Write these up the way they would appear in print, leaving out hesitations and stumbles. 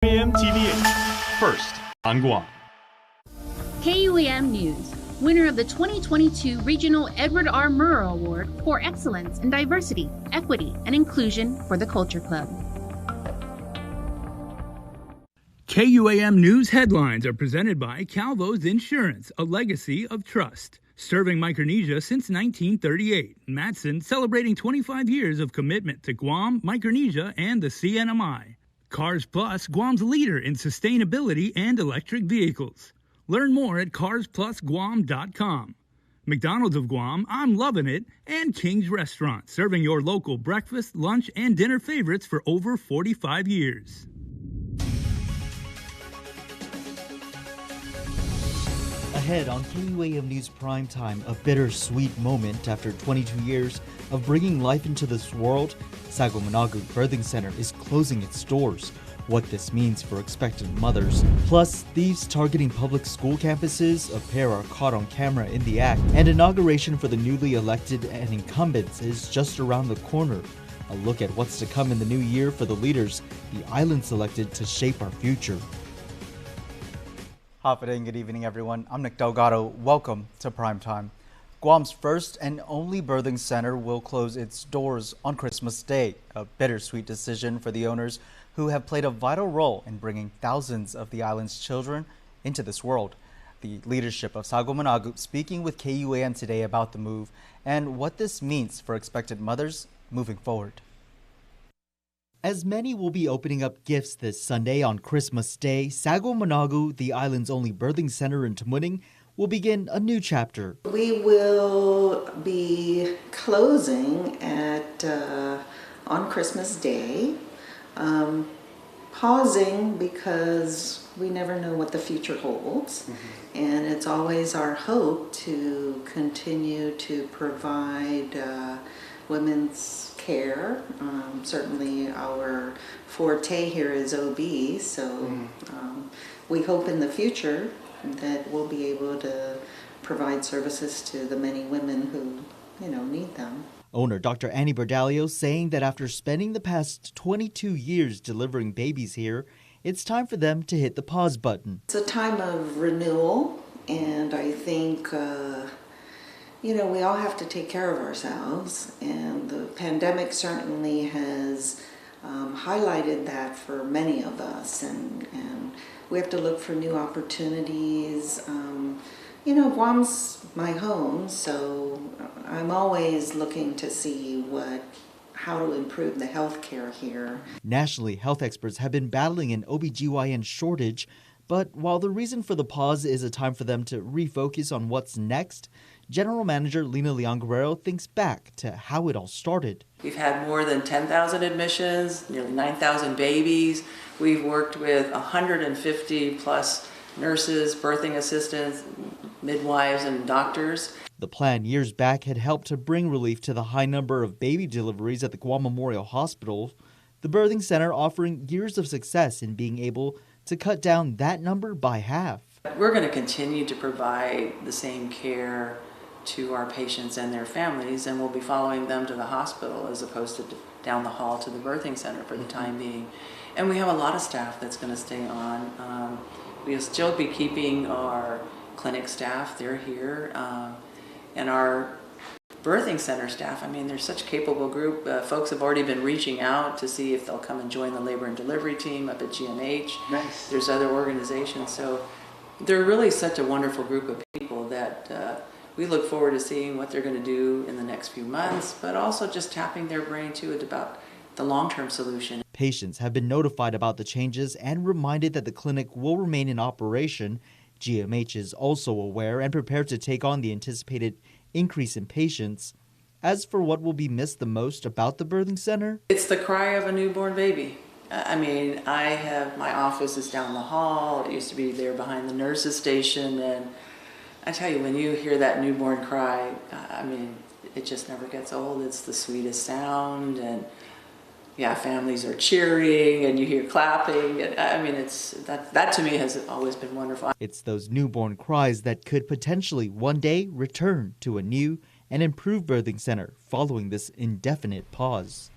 KUAM TVH, first on Guam. KUAM News, winner of the 2022 Regional Edward R. Murrow Award for Excellence in Diversity, Equity, and Inclusion for the Culture Club. KUAM News headlines are presented by Calvo's Insurance, a legacy of trust. Serving Micronesia since 1938, Matson celebrating 25 years of commitment to Guam, Micronesia, and the CNMI. Cars Plus, Guam's leader in sustainability and electric vehicles. Learn more at carsplusguam.com. McDonald's of Guam, I'm loving it, and King's Restaurant, serving your local breakfast, lunch, and dinner favorites for over 45 years. Ahead on KUAM News Primetime, a bittersweet moment after 22 years of bringing life into this world. Sago Managu Birthing Center is closing its doors. What this means for expectant mothers. Plus, thieves targeting public school campuses, a pair are caught on camera in the act, and inauguration for the newly elected and incumbents is just around the corner. A look at what's to come in the new year for the leaders the island selected to shape our future. Hapade and good evening, everyone. I'm Nick Delgado. Welcome to Primetime. Guam's first and only birthing center will close its doors on Christmas Day, a bittersweet decision for the owners who have played a vital role in bringing thousands of the island's children into this world. The leadership of Sago Managu speaking with KUAM today about the move and what this means for expectant mothers moving forward. As many will be opening up gifts this Sunday on Christmas Day, Sago Managu, the island's only birthing center in Tamuning, will begin a new chapter. We will be closing at on Christmas Day, pausing because we never know what the future holds. And it's always our hope to continue to provide women's care. Certainly our forte here is OB, so we hope in the future that we'll be able to provide services to the many women who, need them. Owner Dr. Annie Berdalio saying that after spending the past 22 years delivering babies here, it's time for them to hit the pause button. It's a time of renewal, and I think we all have to take care of ourselves, and the pandemic certainly has highlighted that for many of us, and we have to look for new opportunities. Guam's my home, so I'm always looking to see how to improve the health care here. Nationally, health experts have been battling an OBGYN shortage, but while the reason for the pause is a time for them to refocus on what's next, General Manager Lina Leon Guerrero thinks back to how it all started. We've had more than 10,000 admissions, nearly 9,000 babies. We've worked with 150 plus nurses, birthing assistants, midwives, and doctors. The plan years back had helped to bring relief to the high number of baby deliveries at the Guam Memorial Hospital, the birthing center offering years of success in being able to cut down that number by half. We're going to continue to provide the same care to our patients and their families, and we'll be following them to the hospital as opposed to down the hall to the birthing center for the time being. And we have a lot of staff that's going to stay on. We'll still be keeping our clinic staff, they're here, and our birthing center staff. They're such a capable group. Folks have already been reaching out to see if they'll come and join the labor and delivery team up at GMH. Nice. There's other organizations, so they're really such a wonderful group of people that we look forward to seeing what they're going to do in the next few months, but also just tapping their brain too about the long-term solution. Patients have been notified about the changes and reminded that the clinic will remain in operation. GMH is also aware and prepared to take on the anticipated increase in patients. As for what will be missed the most about the birthing center, it's the cry of a newborn baby. My office is down the hall. It used to be there behind the nurses station, and I tell you, when you hear that newborn cry, it just never gets old. It's the sweetest sound, and families are cheering, and you hear clapping. It's that to me has always been wonderful. It's those newborn cries that could potentially one day return to a new and improved birthing center following this indefinite pause.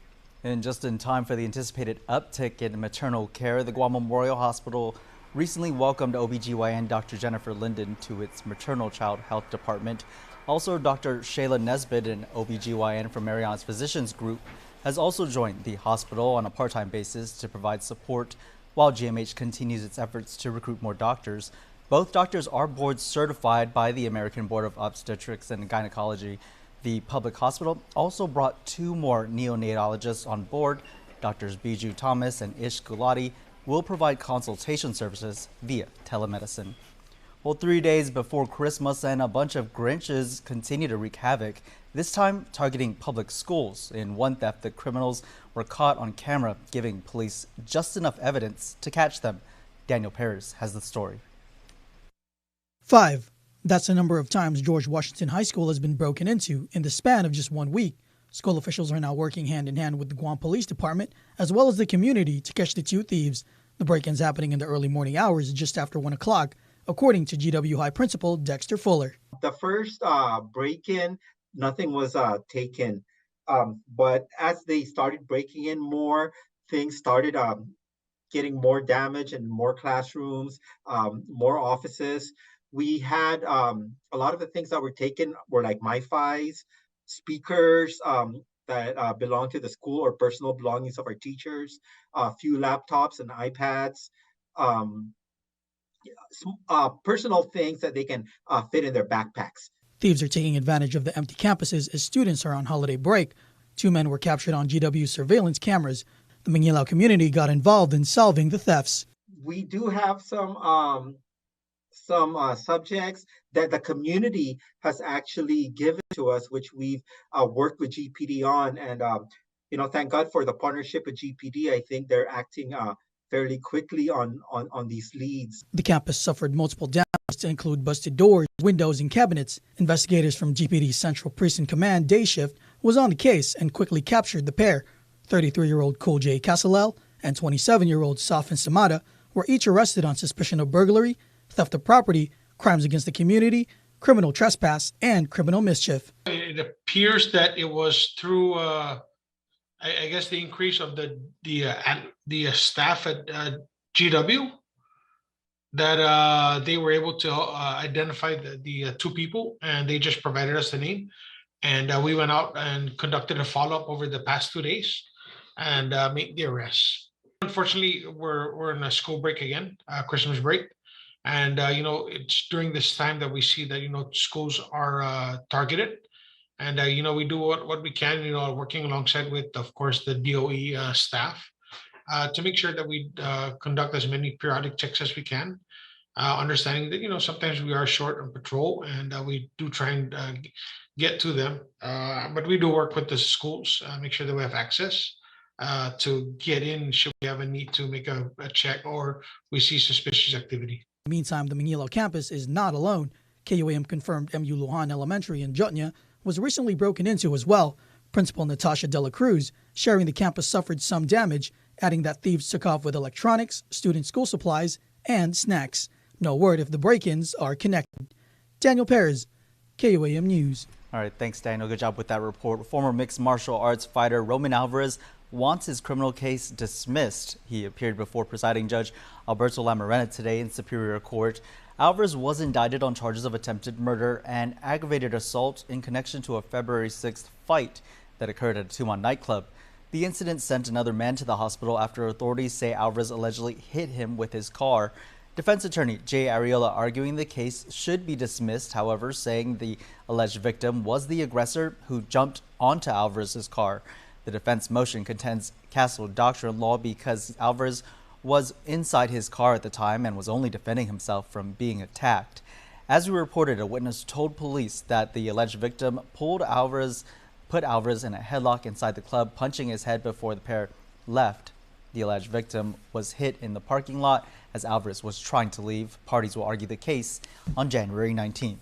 And just in time for the anticipated uptick in maternal care, the Guam Memorial Hospital recently welcomed OBGYN Dr. Jennifer Linden to its maternal child health department. Also, Dr. Shayla Nesbitt, an OBGYN from Mariana's Physicians Group, has also joined the hospital on a part-time basis to provide support while GMH continues its efforts to recruit more doctors. Both doctors are board certified by the American Board of Obstetrics and Gynecology. The public hospital also brought 2 more neonatologists on board. Doctors Biju Thomas and Ish Gulati will provide consultation services via telemedicine. Well, 3 days before Christmas and a bunch of Grinches continue to wreak havoc, this time targeting public schools. In one theft, the criminals were caught on camera, giving police just enough evidence to catch them. Daniel Perez has the story. 5. That's the number of times George Washington High School has been broken into in the span of just 1 week. School officials are now working hand in hand with the Guam Police Department as well as the community to catch the 2 thieves. The break-ins happening in the early morning hours just after 1 o'clock, according to GW High Principal Dexter Fuller. The first break-in, nothing was taken. But as they started breaking in more, things started getting more damage and more classrooms, more offices. We had a lot of the things that were taken were like MiFis, speakers that belong to the school or personal belongings of our teachers, a few laptops and iPads, personal things that they can fit in their backpacks. Thieves are taking advantage of the empty campuses as students are on holiday break. 2 men were captured on GW surveillance cameras. The Manilao community got involved in solving the thefts. We do have some subjects that the community has actually given to us, which we've worked with GPD on. And, thank God for the partnership with GPD. I think they're acting fairly quickly on these leads. The campus suffered multiple damages to include busted doors, windows, and cabinets. Investigators from GPD's Central Precinct Command Day Shift was on the case and quickly captured the pair. 33-year-old Cool J. Casalel and 27-year-old Safin Samada were each arrested on suspicion of burglary, theft of property, crimes against the community, criminal trespass, and criminal mischief. It appears that it was through, I guess, the increase of the staff at GW that they were able to identify the 2 people, and they just provided us the name. And we went out and conducted a follow-up over the past 2 days and made the arrests. Unfortunately, we're in a school break again, Christmas break. And, it's during this time that we see that, schools are targeted. And, we do what we can, working alongside with, of course, the DOE staff to make sure that we conduct as many periodic checks as we can, understanding that, sometimes we are short on patrol and we do try and get to them. But we do work with the schools, make sure that we have access to get in should we have a need to make a check or we see suspicious activity. Meantime, the Manilao campus is not alone. KUAM confirmed MU Lujan Elementary in Jutnya was recently broken into as well. Principal Natasha Dela Cruz sharing the campus suffered some damage, adding that thieves took off with electronics, student school supplies, and snacks. No word if the break-ins are connected. Daniel Perez, KUAM News. All right, thanks, Daniel. Good job with that report. Former mixed martial arts fighter Roman Alvarez wants his criminal case dismissed. He appeared before presiding judge Alberto Lamarena today in Superior Court. Alvarez was indicted on charges of attempted murder and aggravated assault in connection to a February 6th fight that occurred at a Tumon nightclub. The incident sent another man to the hospital after authorities say Alvarez allegedly hit him with his car. Defense attorney Jay Ariola arguing the case should be dismissed, however, saying the alleged victim was the aggressor who jumped onto Alvarez's car. The defense motion contends Castle doctrine law because Alvarez was inside his car at the time and was only defending himself from being attacked. As we reported, a witness told police that the alleged victim put Alvarez in a headlock inside the club, punching his head before the pair left. The alleged victim was hit in the parking lot as Alvarez was trying to leave. Parties will argue the case on January 19th.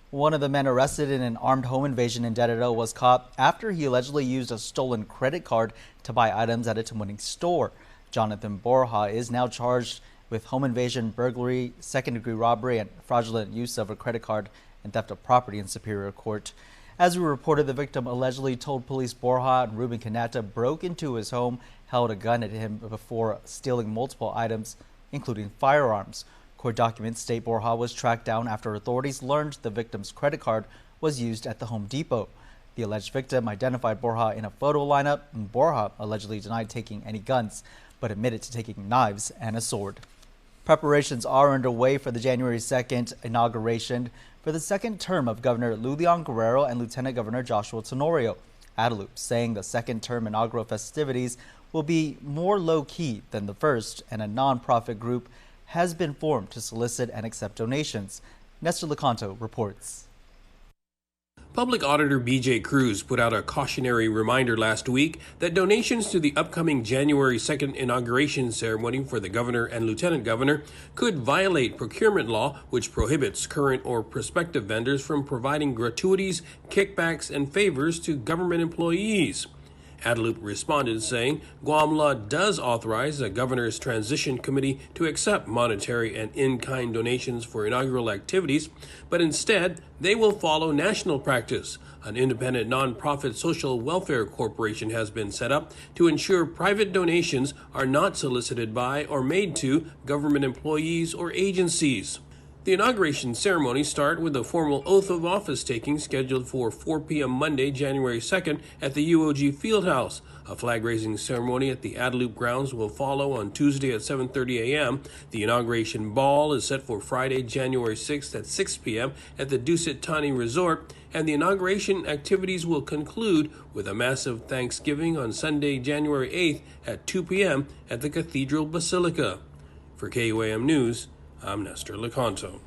One of the men arrested in an armed home invasion in Dededo was caught after he allegedly used a stolen credit card to buy items at a Tamuning store. Jonathan Borja is now charged with home invasion, burglary, second-degree robbery, and fraudulent use of a credit card and theft of property in Superior Court. As we reported, the victim allegedly told police Borja and Ruben Canata broke into his home, held a gun at him before stealing multiple items, including firearms. Court documents state Borja was tracked down after authorities learned the victim's credit card was used at the Home Depot. The alleged victim identified Borja in a photo lineup, and Borja allegedly denied taking any guns, but admitted to taking knives and a sword. Preparations are underway for the January 2nd inauguration for the second term of Governor Lulian Guerrero and Lieutenant Governor Joshua Tenorio. Adelup saying the second term inaugural festivities will be more low-key than the first, and a non-profit group has been formed to solicit and accept donations. Nestor Lecanto reports. Public Auditor B.J. Cruz put out a cautionary reminder last week that donations to the upcoming January 2nd inauguration ceremony for the governor and lieutenant governor could violate procurement law, which prohibits current or prospective vendors from providing gratuities, kickbacks, and favors to government employees. Adelup responded saying Guam law does authorize the governor's transition committee to accept monetary and in-kind donations for inaugural activities, but instead they will follow national practice. An independent nonprofit social welfare corporation has been set up to ensure private donations are not solicited by or made to government employees or agencies. The inauguration ceremony starts with a formal oath of office taking scheduled for 4 p.m. Monday, January 2nd at the UOG Fieldhouse. A flag-raising ceremony at the Adelup grounds will follow on Tuesday at 7:30 a.m. The inauguration ball is set for Friday, January 6th at 6 p.m. at the Dusit Thani Resort, and the inauguration activities will conclude with a massive Thanksgiving on Sunday, January 8th at 2 p.m. at the Cathedral Basilica. For KUAM News, I'm Nestor Lecanto.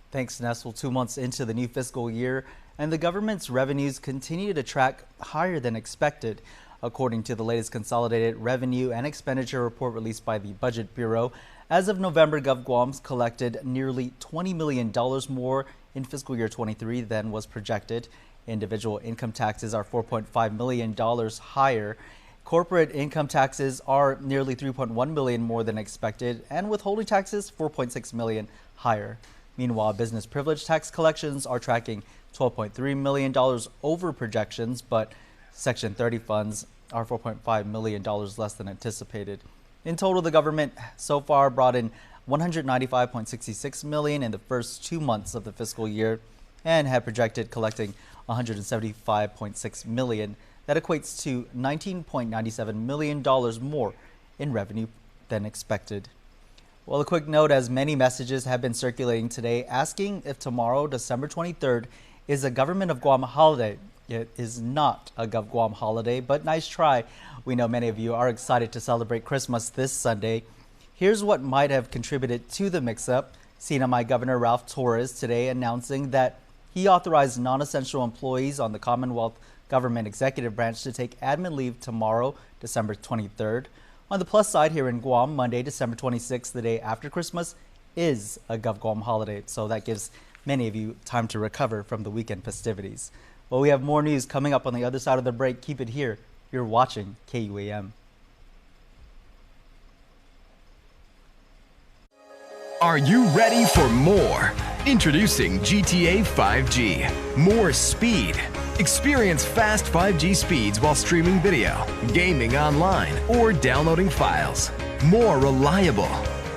Thanks, Nestor. 2 months into the new fiscal year, and the government's revenues continue to track higher than expected. According to the latest consolidated revenue and expenditure report released by the Budget Bureau, as of November, GovGuam's collected nearly $20 million more in fiscal year 23 than was projected. Individual income taxes are $4.5 million higher. Corporate income taxes are nearly $3.1 million more than expected, and withholding taxes $4.6 million higher. Meanwhile, business privilege tax collections are tracking $12.3 million over projections, but Section 30 funds are $4.5 million less than anticipated. In total, the government so far brought in $195.66 million in the first 2 months of the fiscal year and had projected collecting $175.6 million. That equates to $19.97 million more in revenue than expected. Well, a quick note, as many messages have been circulating today asking if tomorrow, December 23rd, is a Government of Guam holiday. It is not a GovGuam holiday, but nice try. We know many of you are excited to celebrate Christmas this Sunday. Here's what might have contributed to the mix-up. CNMI Governor Ralph Torres today announcing that he authorized non-essential employees on the Commonwealth Government Executive Branch to take admin leave tomorrow, December 23rd. On the plus side, here in Guam, Monday, December 26th, the day after Christmas, is a GovGuam holiday, so that gives many of you time to recover from the weekend festivities. Well, we have more news coming up on the other side of the break. Keep it here. You're watching KUAM. Are you ready for more? Introducing GTA 5G. More speed. Experience fast 5G speeds while streaming video, gaming online, or downloading files. More reliable.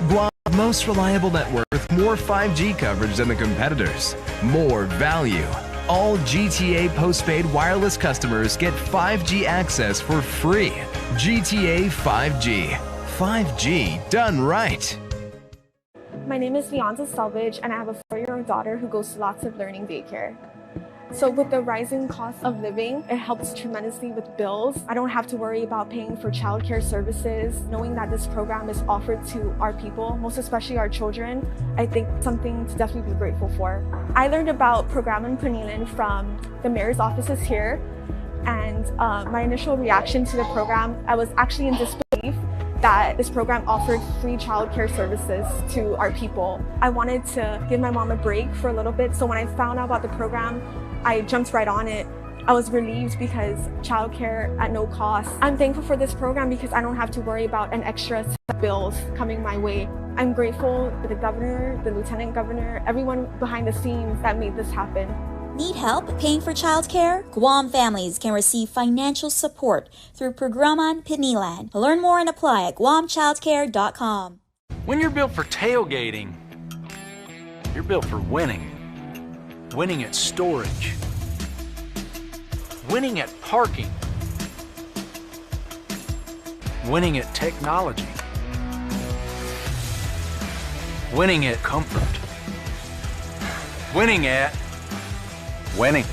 Guam's most reliable network with more 5G coverage than the competitors. More value. All GTA postpaid wireless customers get 5G access for free. GTA 5G. 5G done right. My name is Leonza Selvage, and I have a 4-year-old daughter who goes to lots of learning daycare. So with the rising cost of living, it helps tremendously with bills. I don't have to worry about paying for childcare services. Knowing that this program is offered to our people, most especially our children, I think something to definitely be grateful for. I learned about Programan Panilan from the mayor's offices here, and my initial reaction to the program, I was actually in disbelief that this program offered free childcare services to our people. I wanted to give my mom a break for a little bit, so when I found out about the program, I jumped right on it. I was relieved because childcare at no cost. I'm thankful for this program because I don't have to worry about an extra set of bills coming my way. I'm grateful to the governor, the lieutenant governor, everyone behind the scenes that made this happen. Need help paying for childcare? KUAM families can receive financial support through Programan Pinilan. Learn more and apply at guamchildcare.com. When you're built for tailgating, you're built for winning. Winning at storage. Winning at parking. Winning at technology. Winning at comfort. Winning at winning.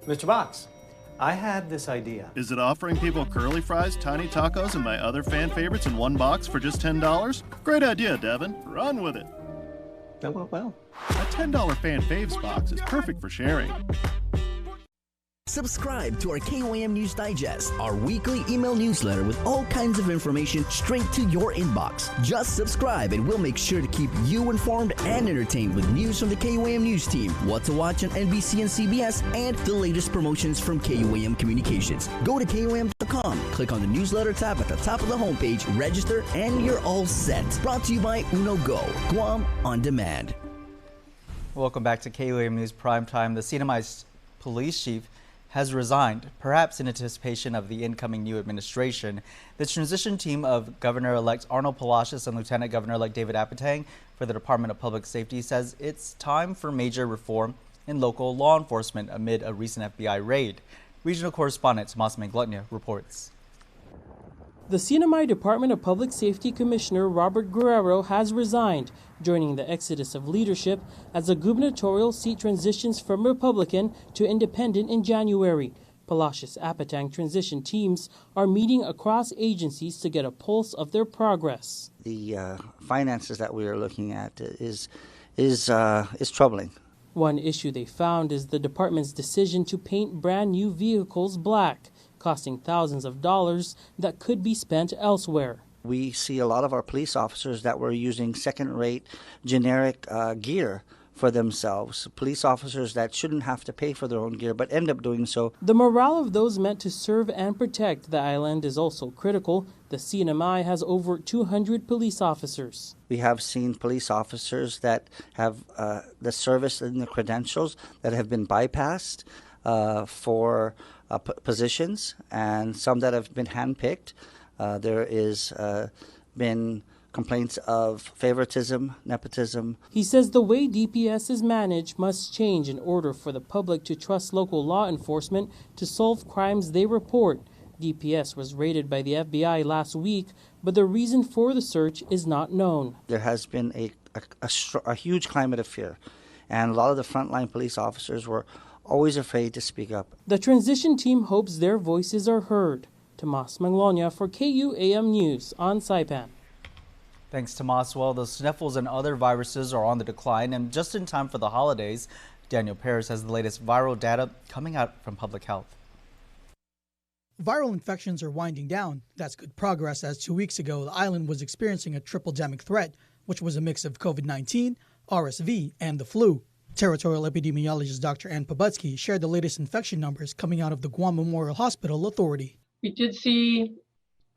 Mr. Box, I had this idea. Is it offering people curly fries, tiny tacos, and my other fan favorites in one box for just $10? Great idea, Devin. Run with it. That went well. A $10 fan faves box is perfect for sharing. Subscribe to our KUAM News Digest, our weekly email newsletter with all kinds of information straight to your inbox. Just subscribe and we'll make sure to keep you informed and entertained with news from the KUAM News team, what to watch on NBC and CBS, and the latest promotions from KUAM Communications. Go to KUAM.com, click on the newsletter tab at the top of the homepage, register, and you're all set. Brought to you by Uno Go, Guam on Demand. Welcome back to KUAM News Primetime. The CNMI's police chief has resigned, perhaps in anticipation of the incoming new administration. The transition team of Governor-elect Arnold Palacios and Lieutenant Governor-elect David Apatang for the Department of Public Safety says it's time for major reform in local law enforcement amid a recent FBI raid. Regional correspondent Tomas Manglutnia reports. The CNMI Department of Public Safety Commissioner Robert Guerrero has resigned, joining the exodus of leadership as the gubernatorial seat transitions from Republican to Independent in January. Palacios Apatang transition teams are meeting across agencies to get a pulse of their progress. The finances that we are looking at is troubling. One issue they found is the department's decision to paint brand new vehicles black, costing thousands of dollars that could be spent elsewhere. We see a lot of our police officers that were using second-rate generic gear for themselves, police officers that shouldn't have to pay for their own gear but end up doing so. The morale of those meant to serve and protect the island is also critical. The CNMI has over 200 police officers. We have seen police officers that have the service and the credentials that have been bypassed for positions, and some that have been handpicked. There is been complaints of favoritism, nepotism. He says the way DPS is managed must change in order for the public to trust local law enforcement to solve crimes they report. DPS was raided by the FBI last week, but the reason for the search is not known. There has been a huge climate of fear, and a lot of the frontline police officers were always afraid to speak up. The transition team hopes their voices are heard. Tomas Manglutnia for KUAM News on Saipan. Thanks, Tomas. Well, the sniffles and other viruses are on the decline, and just in time for the holidays, Daniel Perez has the latest viral data coming out from Public Health. Viral infections are winding down. That's good progress, as 2 weeks ago, the island was experiencing a triple-demic threat, which was a mix of COVID-19, RSV, and the flu. Territorial epidemiologist Dr. Ann Pabutsky shared the latest infection numbers coming out of the Guam Memorial Hospital Authority. We did see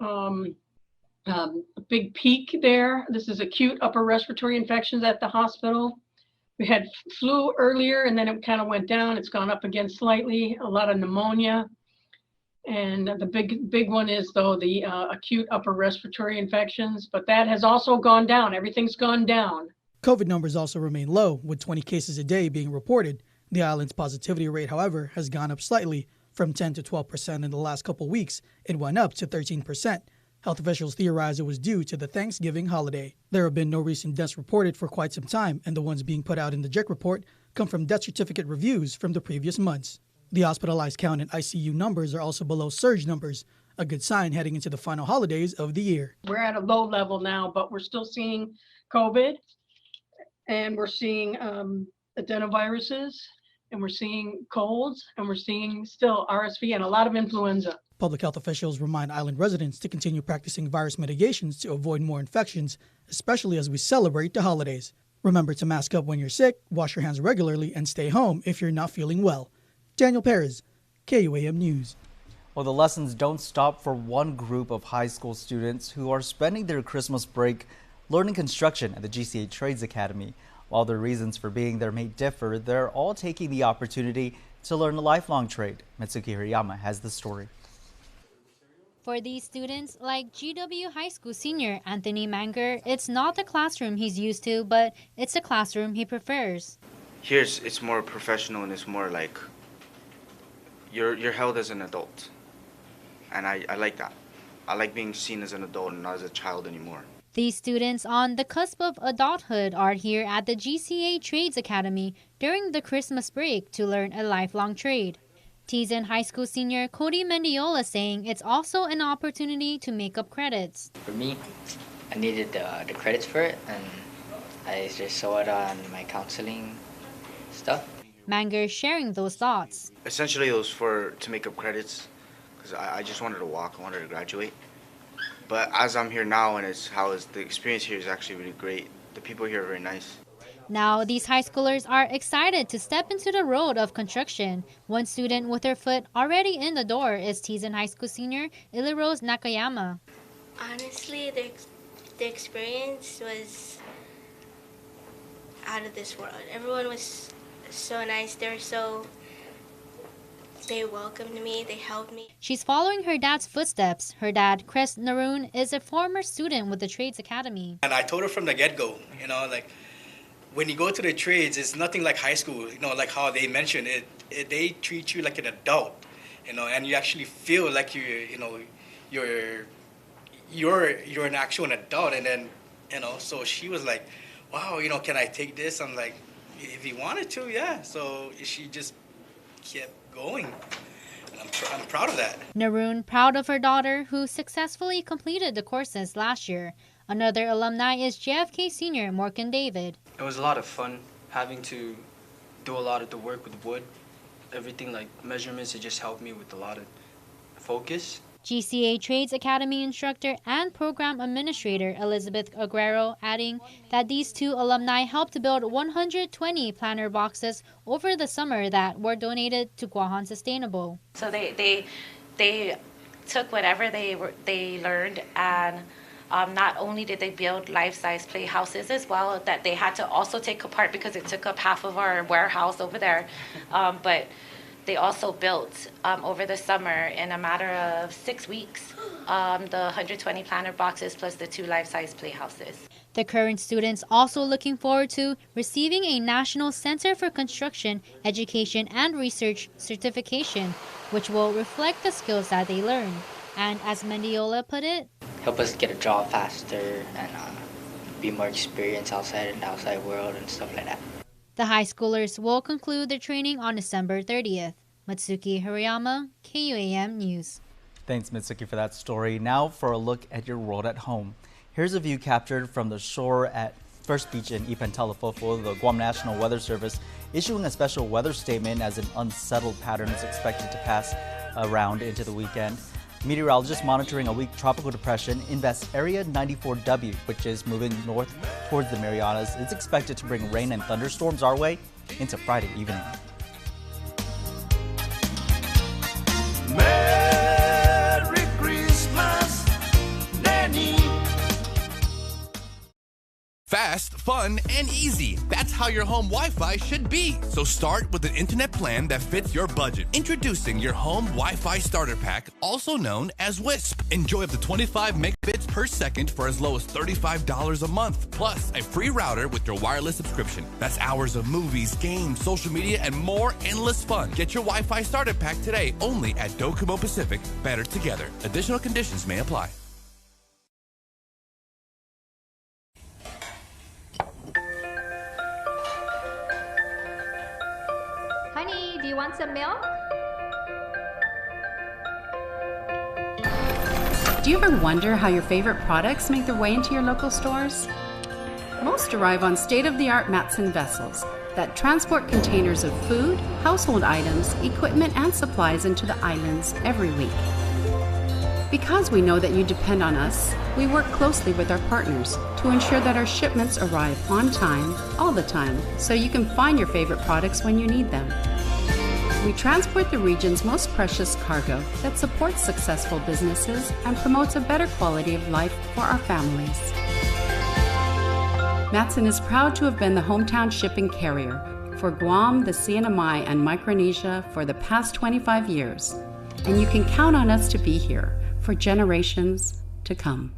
a big peak there. This is acute upper respiratory infections at the hospital. We had flu earlier, and then it kind of went down. It's gone up again slightly, a lot of pneumonia. And the big one is, though, the acute upper respiratory infections, but that has also gone down. Everything's gone down. COVID numbers also remain low, with 20 cases a day being reported. The island's positivity rate, however, has gone up slightly. From 10 to 12% in the last couple weeks, it went up to 13%. Health officials theorize it was due to the Thanksgiving holiday. There have been no recent deaths reported for quite some time, and the ones being put out in the JIC report come from death certificate reviews from the previous months. The hospitalized count and ICU numbers are also below surge numbers, a good sign heading into the final holidays of the year. We're at a low level now, but we're still seeing COVID, and we're seeing adenoviruses, and we're seeing colds, and we're seeing still RSV and a lot of influenza. Public health officials remind island residents to continue practicing virus mitigations to avoid more infections, especially as we celebrate the holidays. Remember to mask up when you're sick, wash your hands regularly, and stay home if you're not feeling well. Daniel Perez, KUAM News. Well, the lessons don't stop for one group of high school students who are spending their Christmas break learning construction at the GCA Trades Academy. While their reasons for being there may differ, they're all taking the opportunity to learn a lifelong trade. Mitsuki Hirayama has the story. For these students, like GW High School senior Anthony Manger, it's not the classroom he's used to, but it's a classroom he prefers. Here it's more professional and it's more like you're held as an adult. And I like that. I like being seen as an adult and not as a child anymore. These students on the cusp of adulthood are here at the GCA Trades Academy during the Christmas break to learn a lifelong trade. Teason High School senior Cody Mendiola saying it's also an opportunity to make up credits. For me, I needed the credits for it, and I just saw it on my counseling stuff. Manger sharing those thoughts. Essentially, it was to make up credits because I just wanted to walk. I wanted to graduate. But as I'm here now, and the experience here is actually really great. The people here are very nice. Now, these high schoolers are excited to step into the road of construction. One student with her foot already in the door is Teason High School senior Ilirose Nakayama. Honestly, the experience was out of this world. Everyone was so nice. They welcomed me, they helped me. She's following her dad's footsteps. Her dad, Chris Naroon, is a former student with the Trades Academy. And I told her from the get-go, like when you go to the trades, it's nothing like high school, like how they mentioned it. They treat you like an adult, and you actually feel like you're an actual adult. And then, so she was like, wow, can I take this? I'm like, if you wanted to, yeah. So she just kept going. And I'm proud of that. Naroon proud of her daughter who successfully completed the courses last year. Another alumni is JFK senior Morgan David. It was a lot of fun having to do a lot of the work with wood. Everything like measurements, it just helped me with a lot of focus. GCA Trades Academy instructor and program administrator Elizabeth Aguero adding that these two alumni helped to build 120 planter boxes over the summer that were donated to Guahan Sustainable. So they took whatever they learned, and not only did they build life-size playhouses as well, that they had to also take apart because it took up half of our warehouse over there, but they also built over the summer in a matter of 6 weeks the 120 planter boxes plus the 2 life-size playhouses. The current students also looking forward to receiving a National Center for Construction, Education and Research certification, which will reflect the skills that they learn. And as Mendiola put it, help us get a job faster and be more experienced outside in the outside world and stuff like that. The high schoolers will conclude their training on December 30th. Matsuki Hirayama, KUAM News. Thanks, Mitsuki, for that story. Now for a look at your world at home. Here's a view captured from the shore at First Beach in Ipan Talifofo. The Guam National Weather Service issuing a special weather statement as an unsettled pattern is expected to pass around into the weekend. Meteorologists monitoring a weak tropical depression invests Area 94W, which is moving north towards the Marianas. It's expected to bring rain and thunderstorms our way into Friday evening. Merry Christmas, Nanny. Fast, fun, and easy. That's how your home Wi-Fi should be. So start with an internet plan that fits your budget. Introducing your home Wi-Fi starter pack, also known as WISP. Enjoy up to 25 megabits per second for as low as $35 a month. Plus, a free router with your wireless subscription. That's hours of movies, games, social media, and more endless fun. Get your Wi-Fi starter pack today only at Docomo Pacific. Better together. Additional conditions may apply. Honey, do you want some milk? Do you ever wonder how your favorite products make their way into your local stores? Most arrive on state-of-the-art Matson vessels that transport containers of food, household items, equipment, and supplies into the islands every week. Because we know that you depend on us, we work closely with our partners to ensure that our shipments arrive on time, all the time, so you can find your favorite products when you need them. We transport the region's most precious cargo that supports successful businesses and promotes a better quality of life for our families. Matson is proud to have been the hometown shipping carrier for Guam, the CNMI, and Micronesia for the past 25 years. And you can count on us to be here for generations to come.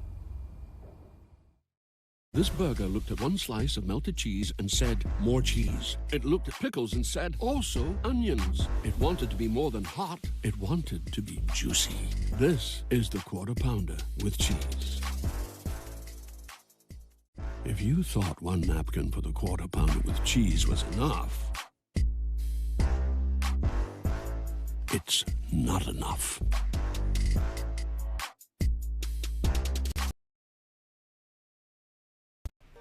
This burger looked at one slice of melted cheese and said, more cheese. It looked at pickles and said, also onions. It wanted to be more than hot. It wanted to be juicy. This is the Quarter Pounder with cheese. If you thought one napkin for the Quarter Pounder with cheese was enough, it's not enough.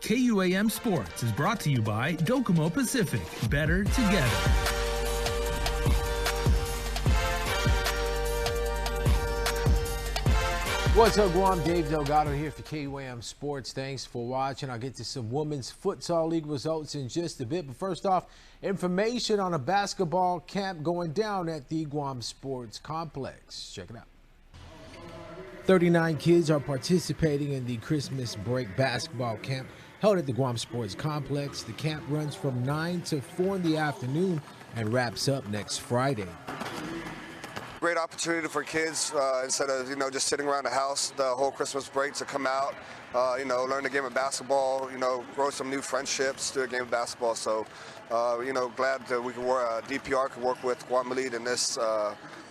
KUAM Sports is brought to you by Docomo Pacific. Better together. What's up, Guam? Dave Delgado here for KUAM Sports. Thanks for watching. I'll get to some Women's Futsal League results in just a bit. But first off, information on a basketball camp going down at the Guam Sports Complex. Check it out. 39 kids are participating in the Christmas break basketball camp held at the Guam Sports Complex. The camp runs from 9 to 4 in the afternoon and wraps up next Friday. Great opportunity for kids instead of just sitting around the house the whole Christmas break to come out, learn the game of basketball, grow some new friendships through a game of basketball. So, glad that we can work. DPR can work with Guam Elite in this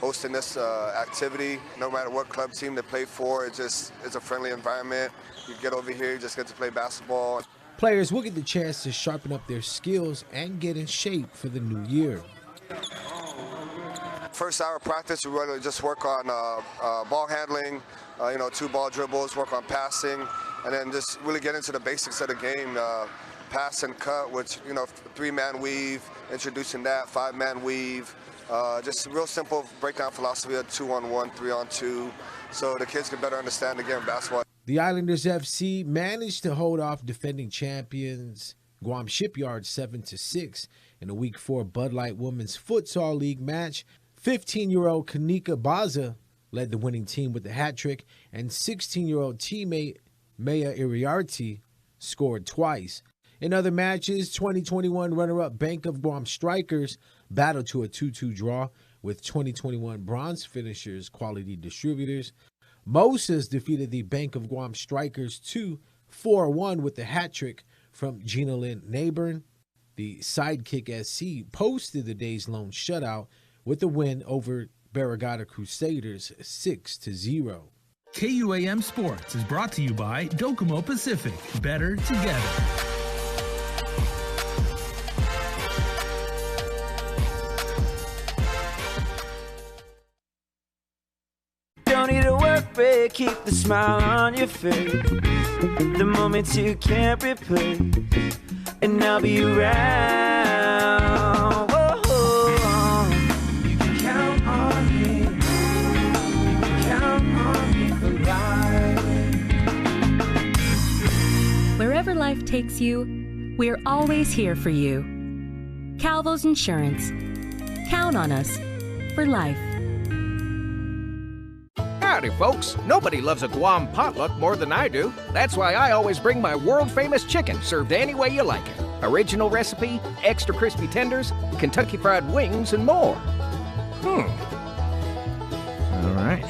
hosting this activity. No matter what club team they play for, it's a friendly environment. You get over here, you just get to play basketball. Players will get the chance to sharpen up their skills and get in shape for the new year. First hour of practice, we really just work on ball handling, 2-ball dribbles, work on passing, and then just really get into the basics of the game. Pass and cut, which, 3-man weave, introducing that, 5-man weave. Just a real simple breakdown philosophy of 2-on-1, 3-on-2, so the kids can better understand the game of basketball. The Islanders FC managed to hold off defending champions Guam Shipyard 7-6 in a Week 4 Bud Light Women's Futsal League match. 15-year-old Kanika Baza led the winning team with a hat trick, and 16-year-old teammate Maya Iriarty scored twice. In other matches, 2021 runner-up Bank of Guam Strikers battled to a 2-2 draw with 2021 bronze finishers Quality Distributors. Moses defeated the Bank of Guam Strikers 4-1 with a hat trick from Gina Lynn Neighborn. The Sidekick SC posted the day's lone shutout with a win over Barragata Crusaders 6-0. KUAM Sports is brought to you by Docomo Pacific. Better together. Don't need a work break, keep the smile on your face. The moments you can't replace, and I'll be around. Whoa. You can count on me. You can count on me for life. Wherever life takes you, we're always here for you. Calvo's Insurance. Count on us for life. Howdy, folks. Nobody loves a Guam potluck more than I do. That's why I always bring my world-famous chicken, served any way you like it. Original recipe, extra crispy tenders, Kentucky Fried Wings, and more. All right.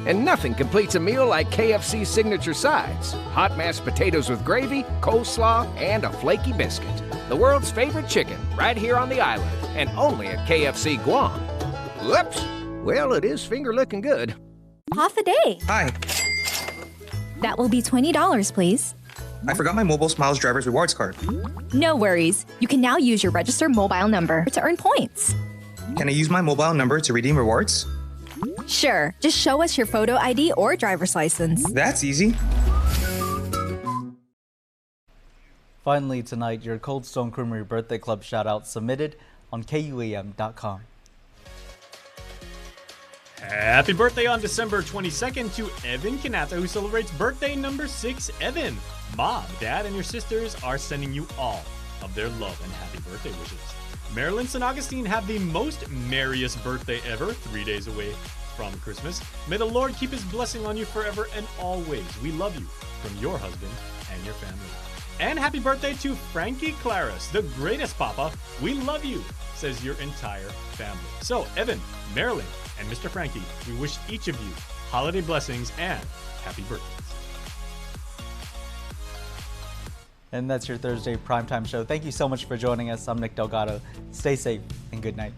And nothing completes a meal like KFC's signature sides. Hot mashed potatoes with gravy, coleslaw, and a flaky biscuit. The world's favorite chicken, right here on the island, and only at KFC Guam. Whoops. Well, it is finger-licking good. Half a day. Hi. That will be $20, please. I forgot my Mobile Smiles Driver's Rewards card. No worries. You can now use your registered mobile number to earn points. Can I use my mobile number to redeem rewards? Sure. Just show us your photo ID or driver's license. That's easy. Finally tonight, your Cold Stone Creamery Birthday Club shout-out submitted on KUAM.com. Happy birthday on December 22nd to Evan Kanata, who celebrates birthday number 6. Evan, Mom, Dad, and your sisters are sending you all of their love and happy birthday wishes. Marilyn St. Augustine have the most merriest birthday ever, 3 days away from Christmas. May the Lord keep his blessing on you forever and always. We love you from your husband and your family. And happy birthday to Frankie Claris, the greatest papa. We love you, says your entire family. So, Evan, Marilyn, and Mr. Frankie, we wish each of you holiday blessings and happy birthdays. And that's your Thursday Primetime Show. Thank you so much for joining us. I'm Nick Delgado. Stay safe and good night.